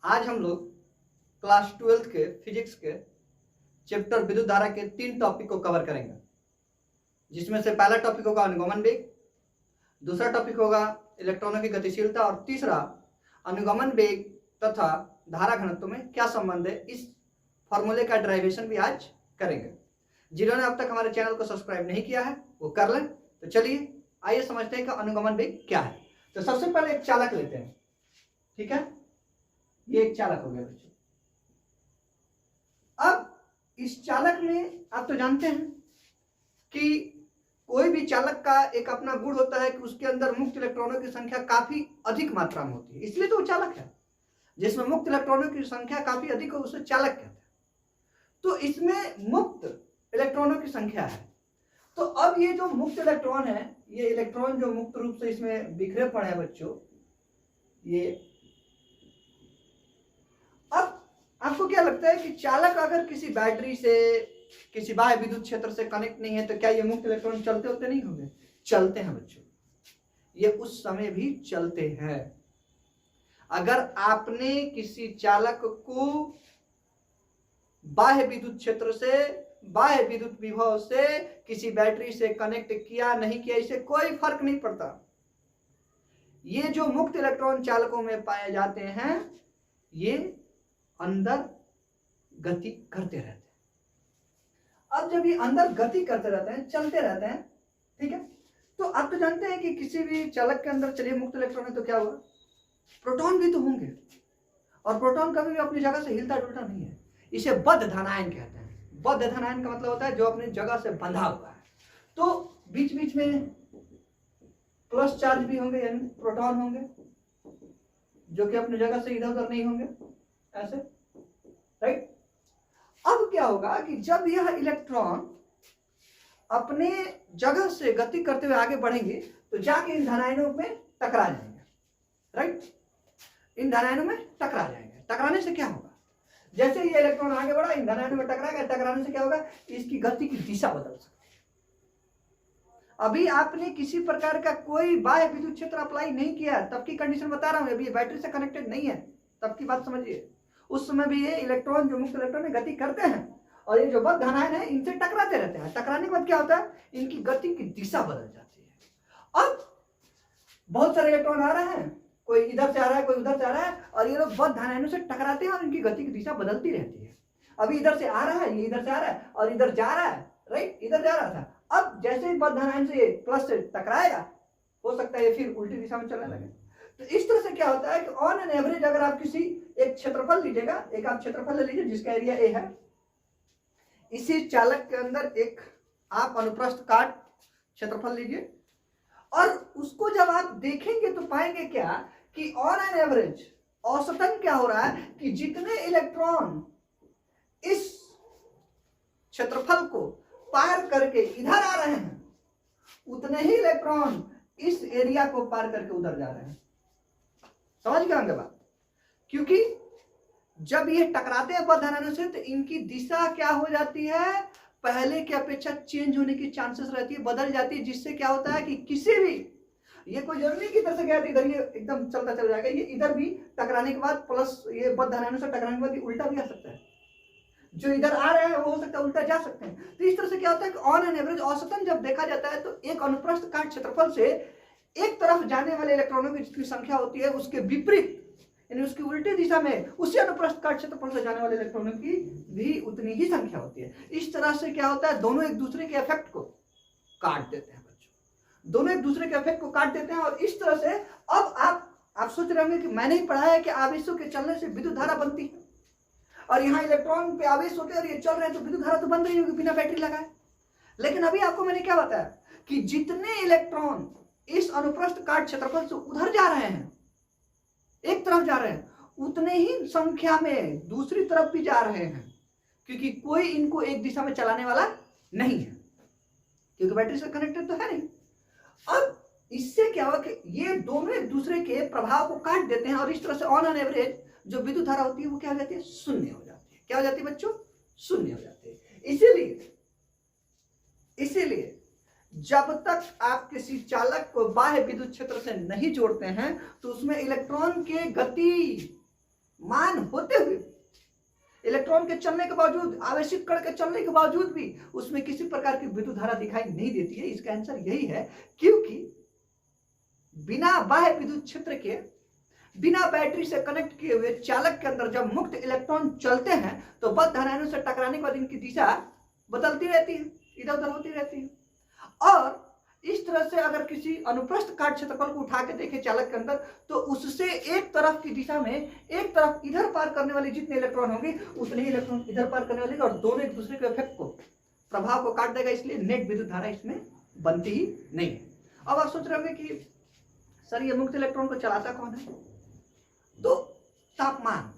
आज हम लोग क्लास 12th के फिजिक्स के चैप्टर विद्युत धारा के 3 टॉपिक को कवर करेंगे, जिसमें से पहला टॉपिक होगा अनुगमन वेग, दूसरा टॉपिक होगा इलेक्ट्रॉनों की गतिशीलता और तीसरा अनुगमन वेग तथा धारा घनत्व में क्या संबंध है। इस फॉर्मूले का डेरिवेशन भी आज करेंगे। जिन्होंने अब तक हमारे चैनल को सब्सक्राइब नहीं किया है वो कर लें। तो चलिए आइए समझते हैं कि अनुगमन वेग क्या है। तो सबसे पहले एक चालक लेते हैं, ठीक है। ये एक चालक हो गया बच्चों। अब इस चालक में आप तो जानते हैं कि कोई भी चालक का एक अपना गुण होता है कि उसके अंदर मुक्त इलेक्ट्रॉनों की संख्या काफी अधिक मात्रा में होती है, इसलिए तो वो चालक है। जिसमें मुक्त इलेक्ट्रॉनों की संख्या काफी अधिक हो उसे चालक कहते हैं। तो इसमें मुक्त इलेक्ट्रॉनों की संख्या है। तो अब ये जो मुक्त इलेक्ट्रॉन है, ये इलेक्ट्रॉन जो मुक्त रूप से इसमें बिखरे पड़े हैं बच्चों, ये अब आपको क्या लगता है कि चालक अगर किसी बैटरी से किसी बाह्य विद्युत क्षेत्र से कनेक्ट नहीं है तो क्या ये मुक्त इलेक्ट्रॉन चलते होते नहीं होंगे? चलते हैं बच्चों, ये उस समय भी चलते हैं। अगर आपने किसी चालक को बाह्य विद्युत क्षेत्र से, बाह्य विद्युत विभव से किसी बैटरी से कनेक्ट किया नहीं किया, इससे कोई फर्क नहीं पड़ता। ये जो मुक्त इलेक्ट्रॉन चालकों में पाए जाते हैं ये अंदर गति करते रहते हैं। अब जब ये अंदर गति करते रहते हैं, चलते रहते हैं, ठीक है, तो आप तो जानते हैं कि किसी भी चालक के अंदर चलिए मुक्त इलेक्ट्रॉन है तो क्या होगा? प्रोटॉन भी तो होंगे, और प्रोटॉन कभी भी अपनी जगह से हिलता डुलता नहीं है। इसे बद्ध धनायन कहते हैं। बद्ध धनायन का मतलब होता है जो अपनी जगह से बंधा हुआ है। तो बीच बीच में प्लस चार्ज भी होंगे, यानी प्रोटॉन होंगे जो कि अपनी जगह से इधर उधर नहीं होंगे, ऐसे, राइट। अब क्या होगा कि जब यह इलेक्ट्रॉन अपने जगह से गति करते हुए आगे बढ़ेंगे तो जाके इन धनायनों में टकरा जाएंगे, राइट। इन धनायनों में टकरा जाएंगे। टकराने से क्या होगा? जैसे ये इलेक्ट्रॉन आगे बढ़ा, इन धनायनों में टकराएगा। टकराने से क्या होगा? इसकी गति की दिशा बदल सकती है। अभी आपने किसी प्रकार का कोई बाह्य विद्युत क्षेत्र अप्लाई नहीं किया, तब की कंडीशन बता रहा हूं। अभी बैटरी से कनेक्टेड नहीं है, तब की बात समझिए। उस समय भी ये इलेक्ट्रॉन जो मुक्त इलेक्ट्रॉन में गति करते हैं और ये जो बद्ध धनायन है इनसे टकराते रहते हैं। टकराने के बाद क्या होता है? इनकी गति की दिशा बदल जाती है। अब बहुत सारे इलेक्ट्रॉन आ रहे हैं, कोई इधर से आ रहा है, कोई उधर से आ रहा है, और ये लोग बद्ध धनायनों से टकराते हैं और इनकी गति की दिशा बदलती रहती है। अभी इधर से आ रहा है, ये इधर से आ रहा है और इधर जा रहा है, राइट, इधर जा रहा था। अब जैसे ही बद्ध धनायन से प्लस से टकराएगा, हो सकता है ये फिर उल्टी दिशा में चलने लगे। तो इस तरह से क्या होता है कि ऑन एन एवरेज अगर आप किसी एक क्षेत्रफल लीजिएगा, एक आप क्षेत्रफल ले लीजिए जिसका एरिया ए है, इसी चालक के अंदर एक आप अनुप्रस्थ काट क्षेत्रफल लीजिए, और उसको जब आप देखेंगे तो पाएंगे क्या कि ऑन एन एवरेज औसतन क्या हो रहा है कि जितने इलेक्ट्रॉन इस क्षेत्रफल को पार करके इधर आ रहे हैं उतने ही इलेक्ट्रॉन इस एरिया को पार करके उधर जा रहे हैं। समझ गए होंगे बात? क्योंकि जब ये टकराते हैं बद्ध धनायनों से तो इनकी दिशा क्या हो जाती है? पहले की अपेक्षा चेंज होने की चांसेस रहती है, बदल जाती है। जिससे क्या होता है कि किसी भी, ये कोई जरूरी की तरह से गया इधर ये एकदम चलता चल जाएगा, ये इधर भी टकराने के बाद प्लस ये बद्ध धनायनों से टकराने के बाद ये उल्टा भी आ सकता है। जो इधर आ रहे हैं वो हो सकता है उल्टा जा सकते हैं। तो इस तरह से क्या होता है कि ऑन एन एवरेज औसतन जब देखा जाता है तो एक अनुप्रस्थ काट क्षेत्रफल से एक तरफ जाने वाले इलेक्ट्रॉनों की जितनी संख्या होती है उसके विपरीत, यानी उसकी उल्टी दिशा में उसी अनुप्रस्थ काट क्षेत्रफल से जाने वाले इलेक्ट्रॉनों की भी उतनी ही संख्या होती है। इस तरह से क्या होता है? दोनों एक दूसरे के इफेक्ट को काट देते हैं बच्चों, दोनों एक दूसरे के इफेक्ट को काट देते हैं। और इस तरह से अब आप सोच रहे होंगे कि मैंने ही पढ़ा है कि आवेशों के चलने से विद्युत धारा बनती है, और यहाँ इलेक्ट्रॉन पे आवेश होते हैं और ये चल रहे हैं तो विद्युत धारा तो बन रही होगी बिना बैटरी लगाए। लेकिन अभी आपको मैंने क्या बताया कि जितने इलेक्ट्रॉन इस अनुप्रस्थ काट क्षेत्रफल से उधर जा रहे हैं, एक तरफ जा रहे हैं, उतने ही संख्या में दूसरी तरफ भी जा रहे हैं, क्योंकि कोई इनको एक दिशा में चलाने वाला नहीं है, क्योंकि बैटरी से कनेक्टेड तो है नहीं। अब इससे क्या होगा कि ये दोनों एक दूसरे के प्रभाव को काट देते हैं, और इस तरह से ऑन एन एवरेज जो विद्युत धारा होती है वो क्या हो जाती है? शून्य हो जाती है। क्या हो जाती है बच्चों? शून्य हो जाती है। इसीलिए जब तक आप किसी चालक को बाह्य विद्युत क्षेत्र से नहीं जोड़ते हैं तो उसमें इलेक्ट्रॉन के गति मान होते हुए, इलेक्ट्रॉन के चलने के बावजूद, आवेशित कण के चलने के बावजूद भी उसमें किसी प्रकार की विद्युत धारा दिखाई नहीं देती है। इसका आंसर यही है क्योंकि बिना बाह्य विद्युत क्षेत्र के, बिना बैटरी से कनेक्ट किए हुए चालक के अंदर जब मुक्त इलेक्ट्रॉन चलते हैं तो बद्ध धाराओं से टकराने के बाद इनकी दिशा बदलती रहती है, इधर उधर होती रहती है। और इस तरह से अगर किसी अनुप्रस्थ काट क्षेत्रफल को उठा के देखे चालक के अंदर, तो उससे एक तरफ की दिशा में, एक तरफ इधर पार करने वाले जितने इलेक्ट्रॉन होंगे उतने ही इलेक्ट्रॉन इधर पार करने वाले, और दोनों एक दूसरे के इफेक्ट को, प्रभाव को काट देगा। इसलिए नेट विद्युत धारा इसमें बनती ही नहीं है। अब आप सोच रहे होंगे कि सर ये मुक्त इलेक्ट्रॉन को चलाता कौन है? तो तापमान,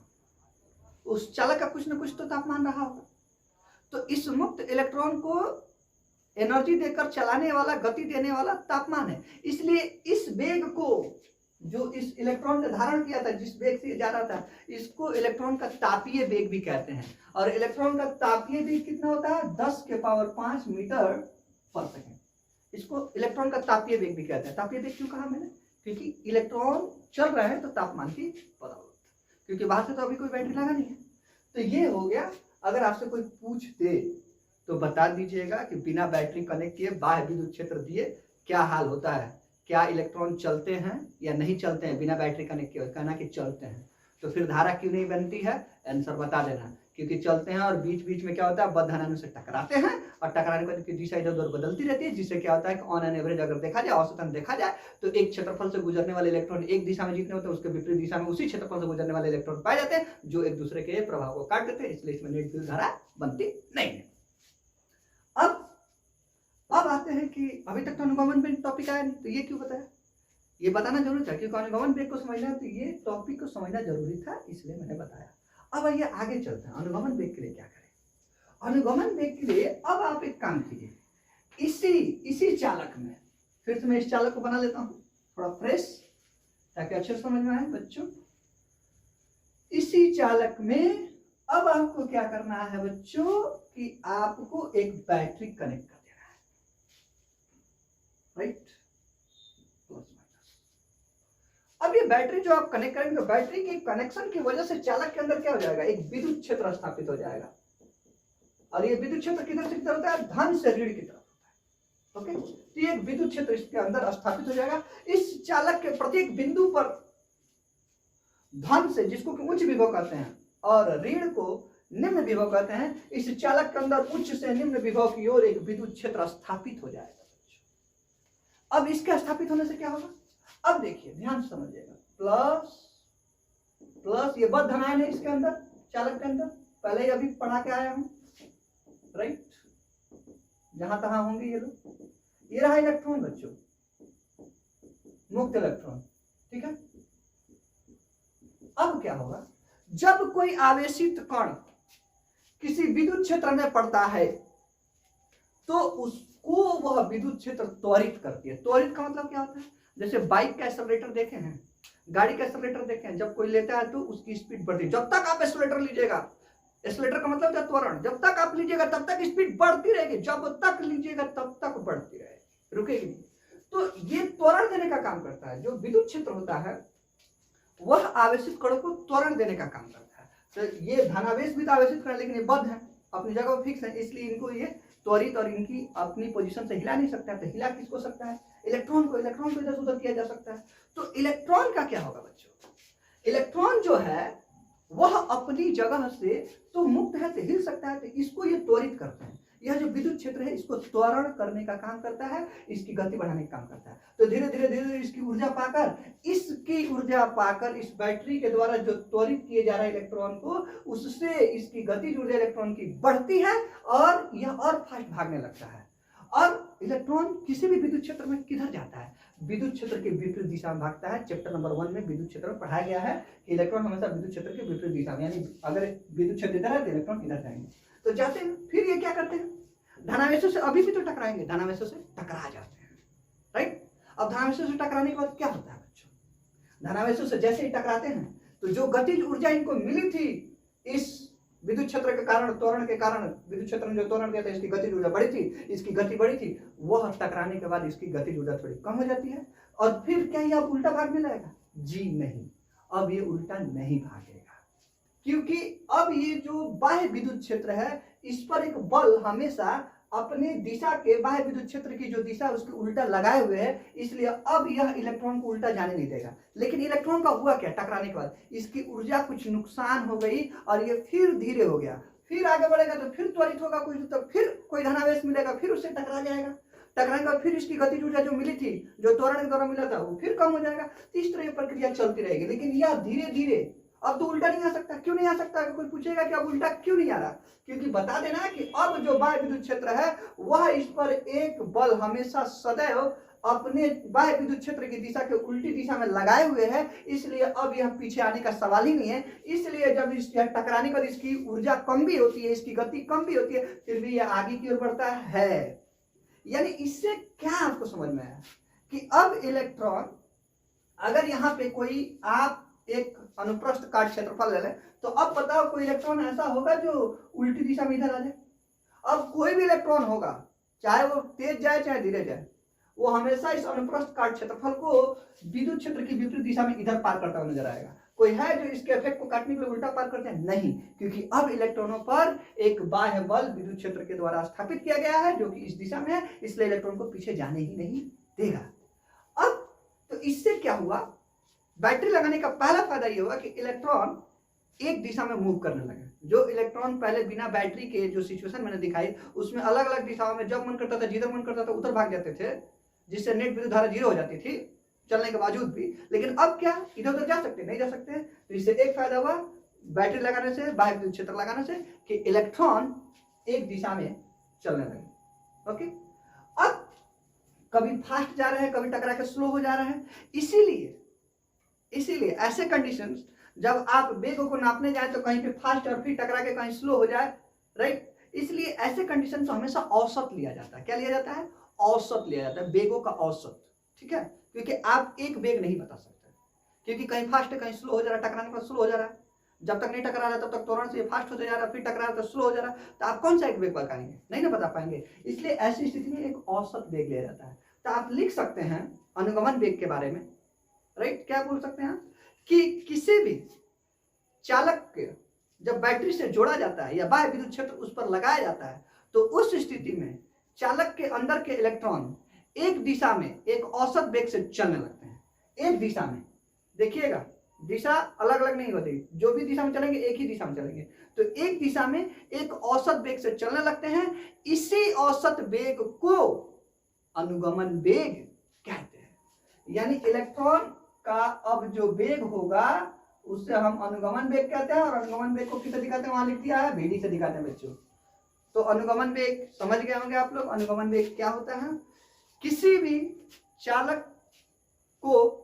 उस चालक का कुछ न कुछ तो तापमान रहा होगा। तो इस मुक्त इलेक्ट्रॉन को एनर्जी देकर चलाने वाला, गति देने वाला तापमान है। इसलिए इस वेग को, जो इस इलेक्ट्रॉन ने धारण किया था, जिस वेग से जा रहा था, इसको इलेक्ट्रॉन का तापीय वेग भी कहते हैं। और इलेक्ट्रॉन का तापीय वेग कितना होता है? 10 के पावर 5 मीटर पर सेकेंड। इसको इलेक्ट्रॉन का तापीय वेग भी कहते हैं। तापीय वेग क्यों कहा मैंने? क्योंकि इलेक्ट्रॉन चल रहा है तो तापमान की बदौलत, क्योंकि बाहर से तो अभी कोई बैटरी लगा नहीं है। तो ये हो गया। अगर आपसे कोई पूछ दे तो बता दीजिएगा कि बिना बैटरी कनेक्ट किए बाह्य विद्युत क्षेत्र दिए क्या हाल होता है, क्या इलेक्ट्रॉन चलते हैं या नहीं चलते हैं बिना बैटरी कनेक्ट किए? कहना कि चलते हैं। तो फिर धारा क्यों नहीं बनती है? आंसर बता देना। क्योंकि चलते हैं और बीच बीच में क्या होता है, बद्ध धाराओं से टकराते हैं, और टकराने के बाद दिशा इधर उधर बदलती रहती है, जिससे क्या होता है कि ऑन एन एवरेज अगर देखा जाए, औसतन देखा जाए, तो एक क्षेत्रफल से गुजरने वाले इलेक्ट्रॉन एक दिशा में जितने होते हैं उसके विपरीत दिशा में उसी क्षेत्रफल से गुजरने वाले इलेक्ट्रॉन पाए जाते हैं, जो एक दूसरे के प्रभाव को काट देते हैं। इसलिए इसमें नेट विद्युत धारा बनती नहीं है। अब आते हैं कि अभी तक तो अनुगमन वेग टॉपिक आया नहीं, तो ये क्यों बताया? ये बताना जरूरी था क्योंकि अनुगमन वेग को समझना है, तो ये टॉपिक को समझना जरूरी था, इसलिए मैंने बताया। अब आइए आगे चलते हैं। अनुगमन वेग के लिए क्या करें? अनुगमन वेग के लिए अब आप एक काम कीजिए, इसी चालक में, फिर से मैं इस चालक को बना लेता हूं थोड़ा फ्रेश, ताकि अच्छे समझ में आए बच्चों। इसी चालक में अब आपको क्या करना है बच्चों कि आपको एक बैटरी कनेक्ट कर देना है, राइट? अब ये बैटरी जो आप कनेक्ट करेंगे, तो बैटरी के कनेक्शन की वजह से चालक के अंदर क्या हो जाएगा? एक विद्युत क्षेत्र स्थापित हो जाएगा। और ये विद्युत क्षेत्र किधर से किधर होता है? धन से ऋण की तरफ होता है। ओके, तो ये एक विद्युत क्षेत्र इसके अंदर स्थापित हो जाएगा। इस चालक के प्रत्येक बिंदु पर धन से, जिसको कि उच्च विभव कहते हैं, और ऋण को निम्न विभव कहते हैं, इस चालक के अंदर उच्च से निम्न विभव की ओर एक विद्युत क्षेत्र स्थापित हो जाएगा। अब इसके स्थापित होने से क्या होगा? अब देखिए, ध्यान से समझिएगा। प्लस प्लस ये बद्ध धनायन है इसके अंदर, चालक के अंदर, पहले ही अभी पढ़ा के आया हूं, राइट? जहां तहां होंगे ये लोग। ये रहा इलेक्ट्रॉन बच्चों, मुक्त इलेक्ट्रॉन, ठीक है? अब क्या होगा? जब कोई आवेशित कण किसी विद्युत क्षेत्र में पड़ता है तो उसको वह विद्युत क्षेत्र त्वरित करती है। त्वरित का मतलब क्या होता है? जैसे बाइक का एक्सेलरेटर देखे हैं, गाड़ी का एक्सेलरेटर देखे हैं, जब कोई लेता है तो उसकी स्पीड बढ़ती है। जब तक आप एक्सेलरेटर लीजिएगा, एक्सेलरेटर का मतलब है त्वरण, जब तक आप लीजिएगा तब तक स्पीड बढ़ती रहेगी, जब तक लीजिएगा तब तक बढ़ती रहेगी, रुकेगी नहीं। तो ये त्वरण देने का काम करता है। जो विद्युत क्षेत्र होता है वह आवेशित कणों को त्वरण देने का काम करता है। तो ये धनावेश भी तो आवेशित कण, लेकिन ये बद्ध है, अपनी जगह फिक्स है, इसलिए इनको ये त्वरित और इनकी अपनी पोजीशन से हिला नहीं सकता है। तो हिला किसको सकता है? इलेक्ट्रॉन को इधर उधर किया जा सकता है। तो इलेक्ट्रॉन का क्या होगा बच्चों? इलेक्ट्रॉन जो है वह अपनी जगह से तो मुक्त है, तो हिल सकता है, तो इसको ये त्वरित करते हैं। यह जो विद्युत क्षेत्र है इसको त्वरण करने का काम करता है, इसकी गति बढ़ाने का काम करता है। तो धीरे धीरे इसकी ऊर्जा पाकर इस बैटरी के द्वारा जो त्वरित किए जा रहे इलेक्ट्रॉन को, उससे इसकी गतिज ऊर्जा इलेक्ट्रॉन की बढ़ती है और यह और फास्ट भागने लगता है। और इलेक्ट्रॉन किसी भी विद्युत क्षेत्र में किधर जाता है? विद्युत क्षेत्र के विपरीत दिशा में भागता है। चैप्टर नंबर 1 में विद्युत क्षेत्र में पढ़ाया गया है कि इलेक्ट्रॉन हमेशा विद्युत क्षेत्र के विपरीत दिशा में, यानी अगर विद्युत क्षेत्र इधर है तो इलेक्ट्रॉन इधर जाएंगे, तो जाते हैं। फिर ये क्या करते हैं? धनावेशों से अभी भी तो टकराएंगे, धनावेशों से टकरा जाते हैं, राइट? अब धनावेशों से टकराने के बाद क्या होता है बच्चों? धनावेशों से जैसे ही टकराते हैं तो जो गतिज ऊर्जा इनको मिली थी इस विद्युत क्षेत्र के कारण, त्वरण के कारण, विद्युत क्षेत्र में जो त्वरण किया था इसकी गतिज ऊर्जा बढ़ी थी, इसकी गति बढ़ी थी, वह टकराने के बाद इसकी गतिज ऊर्जा थोड़ी कम हो जाती है। और फिर क्या ये अब उल्टा भागने लगेगा? जी नहीं, अब ये उल्टा नहीं भागेगा। क्योंकि अब ये जो बाह्य विद्युत क्षेत्र है इस पर एक बल हमेशा अपने दिशा के बाह्य विद्युत क्षेत्र की जो दिशा उसके उल्टा लगाए हुए है, इसलिए अब यह इलेक्ट्रॉन को उल्टा जाने नहीं देगा। लेकिन इलेक्ट्रॉन का हुआ क्या, टकराने के बाद इसकी ऊर्जा कुछ नुकसान हो गई और ये फिर धीरे हो गया, फिर आगे बढ़ेगा तो फिर त्वरित होगा कुछ, तो फिर कोई धनावेश मिलेगा, फिर उससे टकरा जाएगा, टकराने के बाद फिर इसकी गतिज ऊर्जा जो मिली थी, जो त्वरण के द्वारा मिला था, वो फिर कम हो जाएगा। तो इस तरह की प्रक्रिया चलती रहेगी। लेकिन यह धीरे धीरे अब तो उल्टा नहीं आ सकता। क्यों नहीं आ सकता? कोई पूछेगा कि अब उल्टा क्यों नहीं आ रहा? क्योंकि बता देना कि अब जो बाह्य विद्युत क्षेत्र है वह इस पर एक बल हमेशा सदैव अपने बाह्य विद्युत क्षेत्र की दिशा के उल्टी दिशा में लगाए हुए है, इसलिए अब यह पीछे आने का सवाल ही नहीं है। इसलिए जब इस टकराने पर इसकी ऊर्जा कम भी होती है, इसकी गति कम भी होती है, फिर भी यह आगे की ओर बढ़ता है। यानी इससे क्या आपको समझ में आया कि अब इलेक्ट्रॉन, अगर यहाँ पे कोई आप एक अनुप्रस्थ काट क्षेत्रफल ले लें, तो अब बताओ कोई इलेक्ट्रॉन ऐसा होगा जो उल्टी दिशा में इधर आ जाए? अब कोई भी इलेक्ट्रॉन होगा, चाहे वो तेज जाए चाहे धीरे जाए, वो हमेशा इस अनुप्रस्थ काट क्षेत्रफल को विद्युत क्षेत्र की विपरीत दिशा में इधर पार करता हुआ नजर आएगा। कोई है जो इसके इफेक्ट को काटने के लिए उल्टा पार करते हैं? नहीं, क्योंकि अब इलेक्ट्रॉनों पर एक बाह्य बल विद्युत क्षेत्र के द्वारा स्थापित किया गया है जो कि इस दिशा में है, इसलिए इलेक्ट्रॉन को पीछे जाने ही नहीं देगा। अब तो इससे क्या हुआ, बैटरी लगाने का पहला फायदा यह हुआ कि इलेक्ट्रॉन एक दिशा में मूव करने लगे। जो इलेक्ट्रॉन पहले बिना बैटरी के जो सिचुएशन मैंने दिखाई उसमें अलग अलग दिशाओं में जब मन करता था, जिधर मन करता था उधर भाग जाते थे, जिससे नेट विद्युत धारा जीरो हो जाती थी चलने के बावजूद भी। लेकिन अब क्या, इधर उधर जा सकते नहीं जा सकते। तो इससे एक फायदा हुआ बैटरी लगाने से, बाह्य विद्युत क्षेत्र लगाने से, कि इलेक्ट्रॉन एक दिशा में चलने लगे। ओके, अब कभी फास्ट जा रहे हैं, कभी टकरा के स्लो हो जा रहे हैं। इसीलिए ऐसे कंडीशंस जब आप वेग को नापने जाए तो कहीं पे फास्ट और फिर टकरा के कहीं स्लो हो जाए, राइट। इसलिए ऐसे कंडीशन हमेशा औसत लिया जाता है। क्या लिया जाता है? औसत लिया जाता है, वेगों का औसत। ठीक है, क्योंकि आप एक वेग नहीं बता सकते, क्योंकि कहीं फास्ट है कहीं स्लो हो जा रहा है, टकराने पर स्लो हो जा रहा है। जब तक नहीं टकरा रहा तब तक त्वरण से फास्ट होते जा रहा है, फिर टकरा रहा तो स्लो हो जा रहा है, तो आप कौन सा एक वेग बताएंगे? नहीं ना बता पाएंगे। इसलिए ऐसी स्थिति में एक औसत वेग लिया जाता है। तो आप लिख सकते हैं अनुगमन वेग के बारे में, राइट। क्या बोल सकते हैं कि किसी भी चालक के जब बैटरी से जोड़ा जाता है या बाह्य विद्युत क्षेत्र उस पर लगाया जाता है, तो उस स्थिति में चालक के अंदर के इलेक्ट्रॉन एक दिशा में एक औसत वेग से चलने लगते हैं। एक दिशा में, देखिएगा दिशा अलग अलग नहीं होती, जो भी दिशा में चलेंगे एक ही दिशा में चलेंगे। तो एक दिशा में एक औसत वेग से चलने लगते हैं। इसी औसत वेग को अनुगमन वेग कहते हैं। यानी इलेक्ट्रॉन का अब जो वेग होगा उससे हम अनुगमन वेग कहते हैं। और अनुगमन वेग को किससे दिखाते हैं? वहां लिख दिया है, VD से दिखाते हैं बच्चों। तो अनुगमन वेग समझ गए होंगे आप लोग। अनुगमन वेग क्या होता है? किसी भी चालक को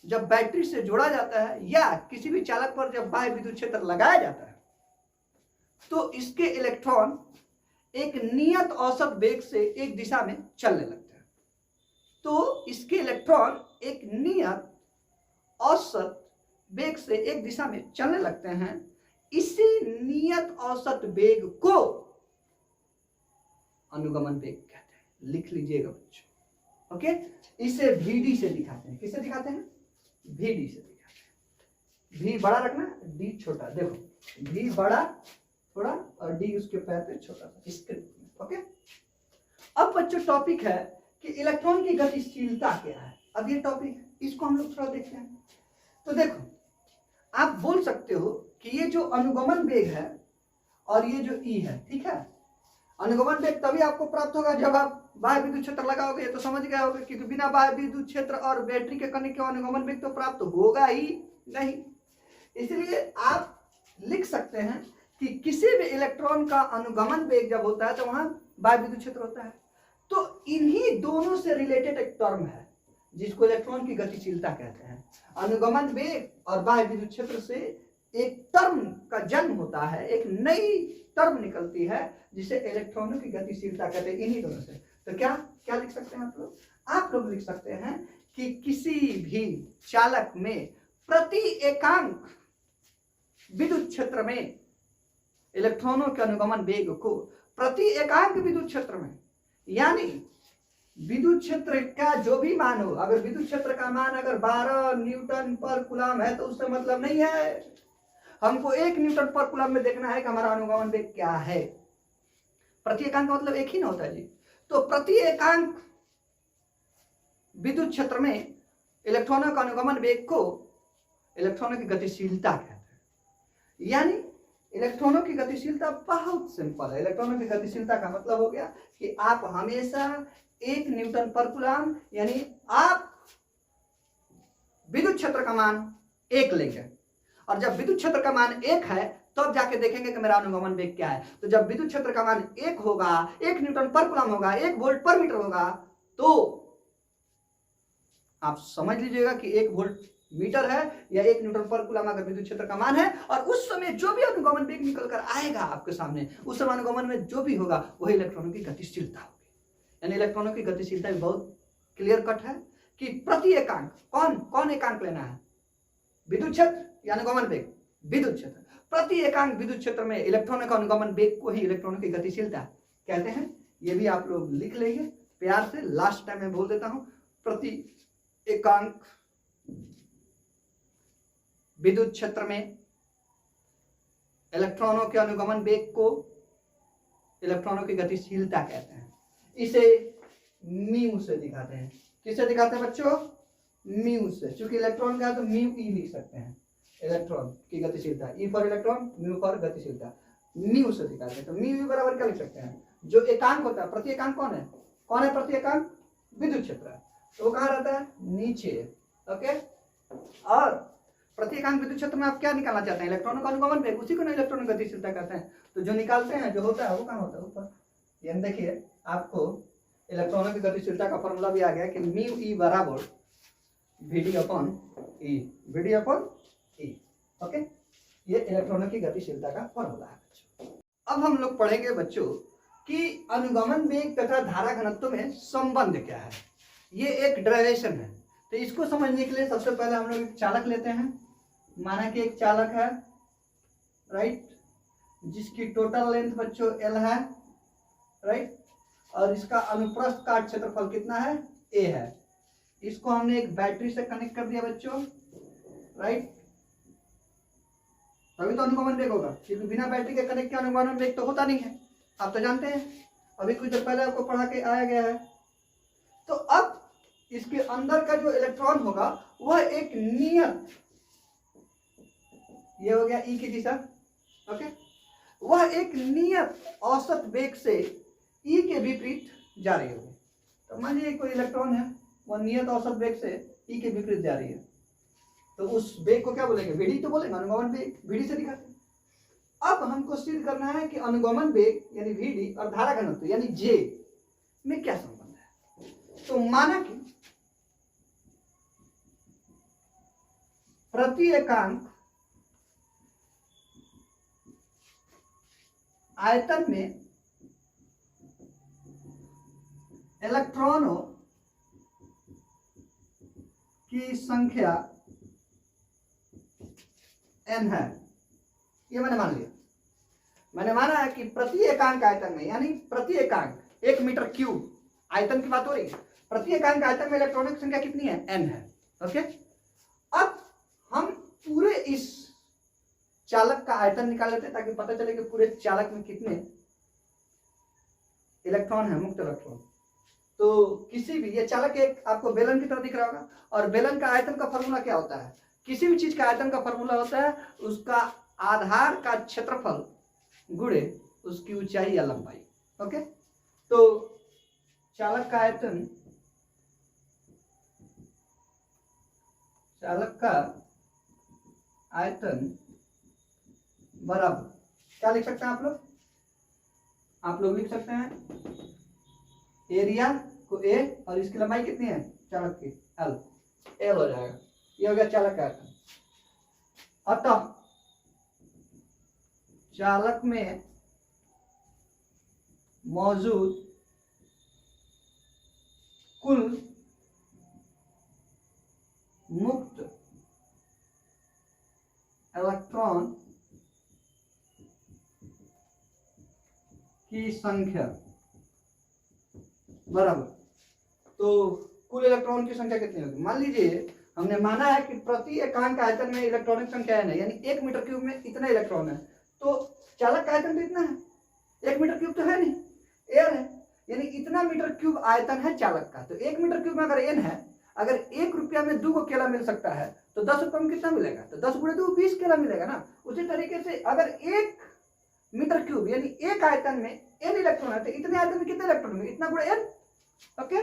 जब बैटरी से जोड़ा जाता है या किसी भी चालक पर जब बाह्य विद्युत क्षेत्र लगाया जाता है, तो इसके इलेक्ट्रॉन एक नियत औसत वेग से एक दिशा में चलने लगते हैं। तो इसके इलेक्ट्रॉन एक नियत औसत वेग से एक दिशा में चलने लगते हैं। इसी नियत औसत वेग को अनुगमन वेग कहते हैं। लिख लीजिएगा बच्चों। ओके, इसे VD से दिखाते हैं। किससे दिखाते हैं? VD से दिखाते हैं। V बड़ा रखना, D छोटा। देखो V बड़ा थोड़ा और D उसके पैर पे छोटा सा, स्क्रिप्ट में। ओके, अब बच्चों टॉपिक है कि इलेक्ट्रॉन की गतिशीलता क्या है। अब ये टॉपिक, इसको हम लोग थोड़ा देखते हैं। तो देखो, आप बोल सकते हो कि ये जो अनुगमन वेग है और ये जो E है, ठीक है, अनुगमन वेग तभी आपको प्राप्त होगा जब आप बाह्य विद्युत क्षेत्र लगाओगे। ये तो समझ गए होगे, क्योंकि बिना बाह्य विद्युत क्षेत्र और बैटरी के कनेक्ट के अनुगमन वेग तो प्राप्त होगा ही नहीं। इसलिए आप लिख सकते हैं कि किसी भी इलेक्ट्रॉन का अनुगमन वेग जब होता है तो वहां बाह्य विद्युत क्षेत्र होता है। तो इन्हीं दोनों से रिलेटेड एक टर्म है जिसको इलेक्ट्रॉन की गतिशीलता कहते हैं। अनुगमन वेग और बाह्य विद्युत क्षेत्र से एक टर्म का जन्म होता है, एक नई टर्म निकलती है जिसे इलेक्ट्रॉनों की गतिशीलता कहते हैं, इन्हीं दोनों से। तो क्या क्या लिख सकते हैं आप लोग? आप लोग लिख सकते हैं कि किसी भी चालक में प्रति एकांक विद्युत क्षेत्र में इलेक्ट्रॉनों के अनुगमन वेग को प्रति एकांक विद्युत क्षेत्र में, यानी विद्युत क्षेत्र का जो भी मान हो, अगर विद्युत क्षेत्र का मान अगर 12 न्यूटन पर कूलम है तो उससे मतलब नहीं है। हमको 1 न्यूटन पर कूलम में देखना है कि हमारा अनुगमन वेग क्या है। प्रति एकांक का मतलब एक ही ना होता है जी। तो प्रति एकांक विद्युत क्षेत्र में इलेक्ट्रॉनों का अनुगमन वेग को इलेक्ट्रॉनों की गतिशीलता कहते हैं। यानी इलेक्ट्रॉनों की गतिशीलता बहुत सिंपल है। इलेक्ट्रॉनों की गतिशीलता का मतलब हो गया कि आप हमेशा 1 न्यूटन पर कूलम, यानी आप विद्युत क्षेत्र का मान 1 लेंगे, और जब विद्युत क्षेत्र का मान 1 है तब जाके देखेंगे कि मेरा अनुगमन वेग क्या है। तो जब विद्युत क्षेत्र का मान 1 होगा, 1 न्यूटन पर कूलम होगा, 1 वोल्ट पर मीटर होगा, तो आप समझ लीजिएगा कि 1 वोल्ट मीटर है या 1 न्यूटन पर कूलम अगर विद्युत क्षेत्र का मान है, और उस समय जो भी अनुगमन वेग निकल कर आएगा आपके सामने, उस समय अनुगमन में जो भी होगा वही इलेक्ट्रॉनों की गतिशीलता होगी। यानी इलेक्ट्रॉनों की गतिशीलता भी बहुत क्लियर कट है कि प्रति एकांक कौन एकांक लेना है, विद्युत क्षेत्र या अनुगमन वेग, विद्युत क्षेत्र। प्रति एकांक विद्युत क्षेत्र में इलेक्ट्रॉनों का अनुगमन वेग को ही इलेक्ट्रॉनों की गतिशीलता कहते हैं। ये भी आप लोग लिख लेंगे प्यार से, लास्ट टाइम मैं बोल देता हूं, प्रति एकांक विद्युत क्षेत्र में इलेक्ट्रॉनों के अनुगमन वेग को इलेक्ट्रॉनों की गतिशीलता कहते हैं। इसे म्यू से दिखाते हैं। किससे दिखाते हैं बच्चों? म्यू से। चूंकि इलेक्ट्रॉन का है तो म्यू ई लिख सकते हैं, इलेक्ट्रॉन की गतिशीलता, E for electron, mu for गतिशीलता। म्यू से दिखाते हैं। तो म्यू बराबर क्या लिख सकते हैं? जो एकांक होता है, प्रति एकांक कौन है प्रति एकांक? विद्युत क्षेत्र है, तो वो कहाँ रहता है? नीचे। ओके, और प्रति एकांक विद्युत क्षेत्र में आप क्या निकालना चाहते हैं? इलेक्ट्रॉनों का अनुगमन वेग, उसी को ना इलेक्ट्रॉन गतिशीलता कहते हैं। तो जो निकालते हैं, जो होता है वो कहाँ होता है? ऊपर। यानी देखिए आपको इलेक्ट्रॉनों की गतिशीलता का फॉर्मूला भी आ गया कि म्यू ई बराबर VD अपॉन ई, VD अपॉन ई। ओके, ये इलेक्ट्रॉनों की गतिशीलता का फॉर्मूला है बच्चों। अब हम लोग पढ़ेंगे बच्चों कि अनुगमन वेग तथा धारा घनत्व में संबंध क्या है। ये एक डेरिवेशन है। तो इसको समझने के लिए सबसे पहले हम लोग एक चालक लेते हैं। माना कि एक चालक है, राइट, जिसकी टोटल लेंथ बच्चों L है, राइट, और इसका अनुप्रस्थ काट क्षेत्रफल कितना है? A है। इसको हमने एक बैटरी से कनेक्ट कर दिया बच्चों, राइट, तभी तो अनुगमन वेग होगा, क्योंकि बिना बैटरी के कनेक्ट किया अनुगमन वेग तो होता नहीं है। आप तो जानते हैं, अभी कुछ देर पहले आपको पढ़ा के आया गया है। तो अब इसके अंदर का जो इलेक्ट्रॉन होगा वह एक नियत, ये हो गया ई की दिशा, ओके, वह एक नियत औसत वेग से ई के विपरीत जा रही होगी। तो मान लीजिए कोई इलेक्ट्रॉन है, वह नियत औसत वेग से ई के विपरीत जा रही है, तो उस वेग को क्या बोलेंगे? VD तो बोलेंगे, अनुगमन वेग VD से दिखाते हैं। अब हमको सिद्ध करना है कि अनुगमन वेग यानी VD और धारा घनत्व यानी J में क्या संबंध है। तो माना कि प्रति एकांक आयतन में इलेक्ट्रॉनों की संख्या n है। ये मैंने मान लिया। मैंने माना है कि प्रति एकांक आयतन में, यानी प्रति एकांक 1 मीटर क्यूब आयतन की बात हो रही है, प्रति एकांक आयतन में इलेक्ट्रॉनों की संख्या कितनी है? n है। ओके, अब हम पूरे इस चालक का आयतन निकाल लेते हैं ताकि पता चले कि पूरे चालक में कितने इलेक्ट्रॉन है, मुक्त इलेक्ट्रॉन। तो किसी भी, ये चालक एक आपको बेलन की तरह दिख रहा होगा, और बेलन का आयतन का फॉर्मूला क्या होता है? किसी भी चीज का आयतन का फॉर्मूला होता है उसका आधार का क्षेत्रफल गुणे उसकी ऊंचाई या लंबाई। ओके, तो चालक का आयतन, बराबर क्या लिख सकते हैं आप लोग लिख सकते हैं एरिया को A और इसकी लंबाई कितनी है चालक की? L हो जाएगा। ये हो गया चालक का आयतन। अतः चालक में मौजूद कुल मुक्त इलेक्ट्रॉन की संख्या बराबर, तो कुल इलेक्ट्रॉन की संख्या कितनी होगी? मान लीजिए हमने माना है कि प्रति एकांक आयतन में इलेक्ट्रॉनिक संख्या n है, यानी 1 मीटर क्यूब में इतना इलेक्ट्रॉन है, तो चालक का आयतन तो इतना है, 1 मीटर क्यूब तो है नहीं, एयर है, यानी इतना मीटर क्यूब आयतन है चालक का। तो 1 मीटर क्यूब में अगर n है, अगर 1 रुपया में 2 को केला मिल सकता है तो 10 रुपये में कितना मिलेगा, तो 10 गुणे 2 20 केला मिलेगा ना। उसी तरीके से अगर 1 मीटर क्यूब यानी एक आयतन में n इलेक्ट्रॉन है, तो इतने आयतन में कितने इलेक्ट्रॉन में, इतना गुणे n। ओके,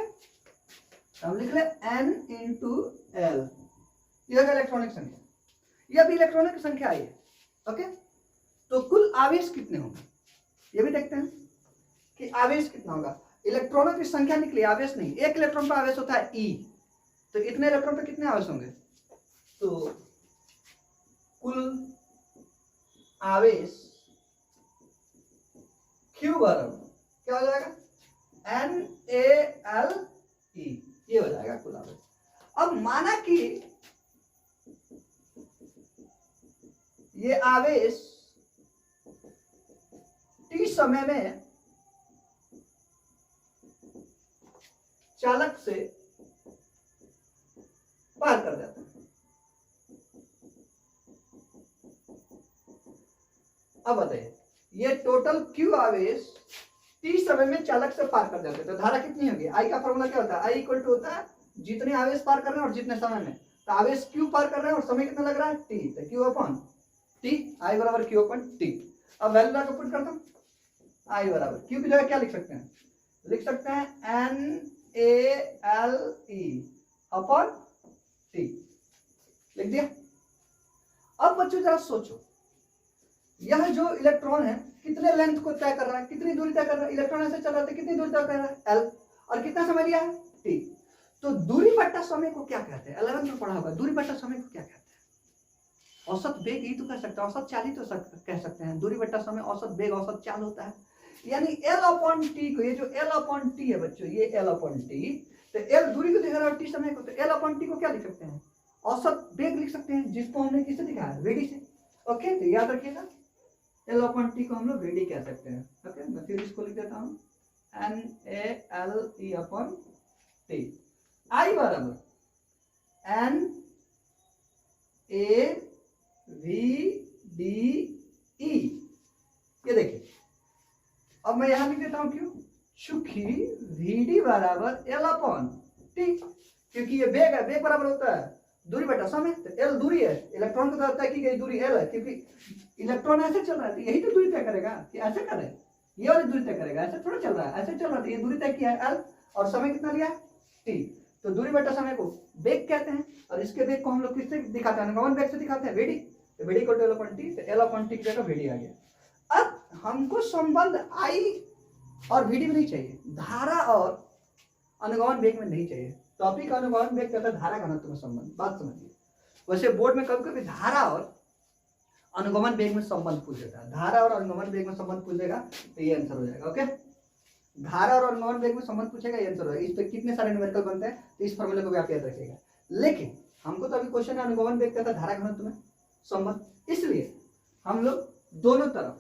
हम लिख ले n इंटू एल, यह इलेक्ट्रॉनिक संख्या, यह भी इलेक्ट्रॉनिक संख्या आई है। ओके, तो कुल आवेश कितने होंगे ये भी देखते हैं कि आवेश कितना होगा। इलेक्ट्रॉनों की संख्या निकली, आवेश नहीं। एक इलेक्ट्रॉन पर आवेश होता है E, तो इतने इलेक्ट्रॉन पर कितने आवेश होंगे, तो कुल आवेश Q बराबर क्या हो जाएगा, NaLe, ये हो जाएगा कुल आवेश। अब माना कि ये आवेश T समय में चालक से पार कर जाता है। अब बताइए, ये टोटल Q आवेश T समय में चालक से पार कर जाते हैं, तो धारा कितनी होगी। I का फॉर्मूला क्या होता है, I इक्वल टू होता है जितने आवेश पार कर रहे हैं और जितने समय में। तो आवेश Q पार कर रहे हैं और समय कितना लग रहा है T, तो Q अपॉन T, I बराबर Q अपॉन T। अब वैल्यू ला के पुट करता हूं, I बराबर Q की जगह क्या लिख सकते हैं, लिख सकते हैं NaLe अपॉन T, लिख दिया। अब बच्चों जरा सोचो, यह जो इलेक्ट्रॉन है कितने लेंथ को तय कर रहा है, कितनी दूरी तय कर रहा है, इलेक्ट्रॉन ऐसे चल रहा है, कितनी दूरी तय कर रहा है L, और कितना समय लिया है T। तो दूरी बट्टा समय को क्या कहते हैं, 11th में पढ़ा होगा, दूरी बट्टा समय को क्या कहते हैं, औसत वेग ही तो कह सकते हैं, औसत चाल ही तो कह सकते हैं। दूरी बट्टा समय औसत वेग औसत चाल होता है, यानी L अपॉन T को, ये जो L अपॉन T है बच्चों, ये L अपॉन T, तो L दूरी को दिखा रहा है और T समय को, तो L अपॉन T को क्या लिख सकते हैं, औसत वेग लिख सकते हैं, जिसको हमने किससे दिखाया, वेडी से। ओके, तो याद रखिएगा L अपॉन T को हम लोग वेडी कह सकते हैं। ओके, मैं फिर इसको लिख देता हूँ NaLe अपॉन T। I बराबर NaVDE, ये देखिए। अब मैं यहां लिख देता हूं क्यों, चूंकि Vd बराबर L अपॉन T, क्योंकि ये वेग है, वेग बराबर होता है दूरी बटा समय, तो L दूरी है, इलेक्ट्रॉन को तो तय की गई दूरी L है, क्योंकि इलेक्ट्रॉन ऐसे चल रहा है तो यही तो दूरी तय करेगा कि ऐसे करे, ये वाली दूरी तय करेगा, ऐसे थोड़ा चल रहा है, ऐसे चल रहा है, तो ये दूरी तय किया है L, और समय कितना लिया है T। तो दूरी बटा समय को वेग कहते हैं, और इसके वेग को हम लोग किससे दिखाते हैं, अनुगमन वेग से दिखाते हैं, वेडी। तो वेडी को L अपॉन T, तो L अपॉन T की जगह वेडी आ गया। अब हमको संबंध I और Vd में नहीं चाहिए, धारा और अनुगमन वेग में नहीं चाहिए। टॉपिक अनुगमन वेग कहता है धारा घनत्व में संबंध, बात समझिए। वैसे बोर्ड में कभी कभी धारा और अनुगमन वेग में संबंध पूछ देता है, धारा और अनुगमन वेग में संबंध पूछेगा तो ये आंसर हो जाएगा। ओके, धारा और अनुगमन वेग में संबंध पूछेगा, ये आंसर होगा। इस पे कितने सारे न्यूमेरिकल बनते हैं, तो इस फॉर्मूले को भी आप याद रखिएगा। लेकिन हमको तो अभी क्वेश्चन है अनुगमन वेग कहता है धारा घनत्व में संबंध, इसलिए हम लोग दोनों तरफ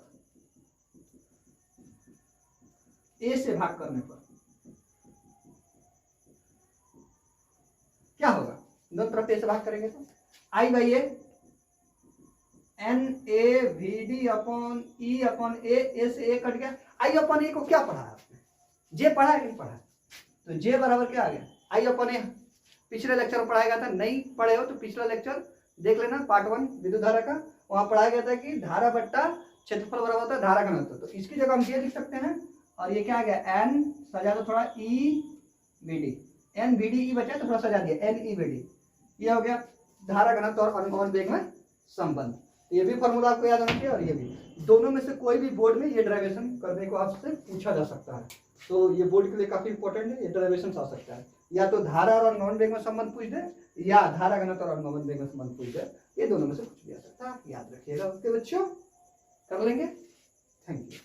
A से भाग करने पर क्या होगा, दोनों तरफ A से भाग करेंगे तो I by A NaVD upon E upon A से A कट गया। I अपॉन A को क्या पढ़ा है आपने, J पढ़ा है कि नहीं पढ़ा है, तो J बराबर क्या आ गया, I अपॉन A। पिछले लेक्चर में पढ़ाया गया था, नहीं पढ़े हो तो पिछला लेक्चर देख लेना, पार्ट 1 विद्युत धारा का, वहां पढ़ाया गया था कि धारा बट्टा क्षेत्रफल बराबर होता है धारा घनत्व। तो इसकी जगह हम ये लिख सकते हैं, और ये क्या आ गया, N सजा दो थोड़ा, EVD, NVDE बचा तो थोड़ा सजा दिया, NEVD, ये हो गया धारा घनत्व और अनुगमन वेग में संबंध। ये भी फॉर्मूला आपको याद होना चाहिए, और ये भी, दोनों में से कोई भी बोर्ड में ये डेरिवेशन करने को आपसे पूछा जा सकता है, तो ये बोर्ड के लिए काफी इंपॉर्टेंट है, ये डेरिवेशन आ सकता है, या तो धारा और अनुगमन वेग में संबंध पूछ दे, या धारा घनत्व और अनुगमन वेग में संबंध पूछ दे, ये दोनों में से कुछ भी आ सकता है, याद रखिएगा। ओके बच्चों, कर लेंगे, थैंक यू।